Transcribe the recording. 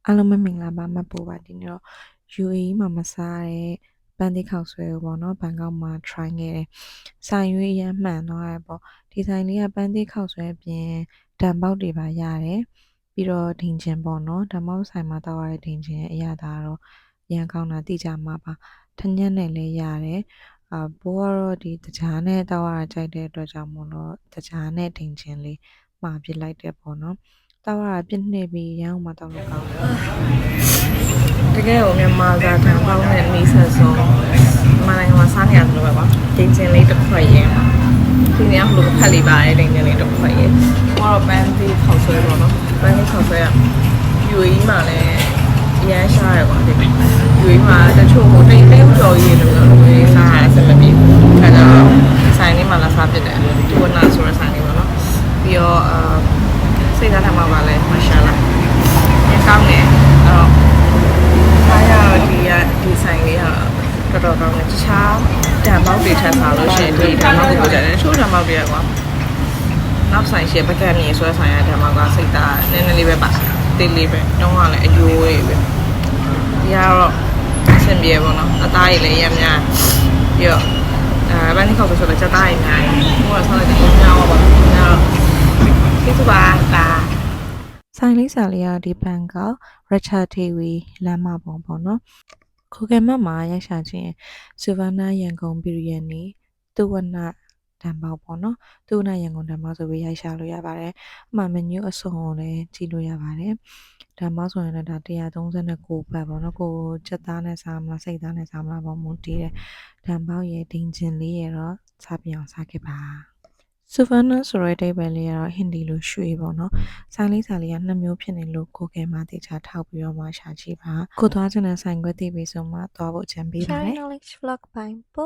အားလုံးပဲမင်္ဂလာပါမပူပါဒီနေ့တော့ UAE မှာမစားတဲ့ပန်းသီးခောက်ဆွဲကိုပေါ့နော်ဘန်ကောက်မှာ try ခဲ့တယ်ဆိုင်ရွေးရမ်းမှန်သွားတယ်ပေါ့ဒီဆိုင်လေးကပန်းသီးခောက်ဆွဲအပြင်တံပေါက်တွေပါရတယ်ပြီးတော့ဒင်ချင်ပေါ့နော်ဓမ္မောက်ဆိုင်မှာတောက်ရတဲ့ဒင်ချင်အရသာတော့ရမ်းကောင်းတာသိကြမှာပါထညက်နဲ့လည်းရတယ်ဘိုးကတော့ဒီတကြားနဲ့တောက်ရတာကြိုက်တဲ့အတွက်ကြောင့်မို့လို့တကြားနဲ့ဒင်ချင်လေးမှာပြစ်လိုက်တယ်ပေါ့နော်တောက်ရတာပြစ်နှိပ်ပြီးရမ်းမှတောက်လို့ကောင်းတယ်တကယ်ကိုမြန်မာစာတန်ပေါင်းနဲ့နီးဆက်ဆုံးမနိုင်ငံမှာစားနေရတယ်လို့ပဲပါဒင်ချင်လေးတစ်ခွက်ရင်ဒီနေ့ကဘလို့ဖက်လေးပါတယ်ဒင်ချင်လေးတစ်ခွက်ရင်တော့ပန်းသီးခောက်ဆွဲပေါ့နော်ပန်းသီးခောက်ဆွဲက UAE မှာလည်းရမ်းရှားရပါဒီ UAE မှာတချို့ဟိုတိတ်ကျော်ကြီးလို့မျိုးစားရအဆင်မပြေဘူးအဲဒါဆိုင်လေးမှာလာစားဖြစ်တယ်ဒီဝနာဆိုတဲ့ဆိုင်လေးပေါ့နော်ပြီးတော့စိတ်ဓာတ်ထမှာပါလဲမာရှာလာရကောင်းတယ်အဲ့တော့အားရဒီဆိုင်လေးကတော်ကောင်းတယ်တခြားဓာတ်ပေါက်တွေထပ်စားလို့ရှိရင်ဒီဓာတ်ပေါက်တွေကိုကြတယ်တချို့ဓာတ်ပေါက်တွေကကွာနောက်ဆိုင်ရှိပကံမြေဆွဲဆိုင်ရဓာတ်ပေါက်ကစိတ်ဓာတ်နည်းနည်းလေးပဲပါတေးလေးပဲတော့ကလည်းအယိုးတွေပဲဒီကတော့အဆင်ပြေပေါ့နော်အသားရည်လည်းရမ်းများပြီးတော့ဘန်းဒီခောက်ဆိုလည်းချက်သားရည်များဟိုကဆောင်းလိုက်တယ်များပါဘူးများကျေးဇူးပါဆိုင်လေးစာလေးကဒီဘန်ကောက်ရချာတီဝီလမ်းမပေါ်ပေါ့နော်ခိုကဲမတ်မှာရိုက်ရှာခြင်းဆူဗာနာရန်ကုန်ဘီရီယန်နီတူဝနာတံပေါက်ပေါ့နော်တူဝနာရန်ကုန်တံပေါက်ဆိုပြီးရိုက်ရှာလို့ရပါတယ်အမှမနူးအစုံကိုလည်းကြည့်လို့ရပါတယ်တံပေါက်ဆိုရင်လည်းဒါ139ဘတ်ပေါ့နော်ကိုချက်သားနဲ့စားမလားစိတ်သားနဲ့စားမလားပေါ့မူတည်တယ်တံပေါက်ရဲ့ဒင်ဂျင်လေးရတော့စားပြအောင်စားခဲ့ပါဆူဗာနာဆိုတဲ့အဓိပ္ပာယ်လေးကတော့ဟင်ဒီလိုရွှေပေါ့နော်ဆိုင်လေးက2မျိုးဖြစ်နေလို့ကိုကဲမှာတေချာထောက်ပြီးတော့မှရှာကြည့်ပါကိုသွားချင်တဲ့ဆိုင်ခွဲသိပြီဆိုမှသွားဖို့အကြံပေးပါတယ် Channel Vlog by Bo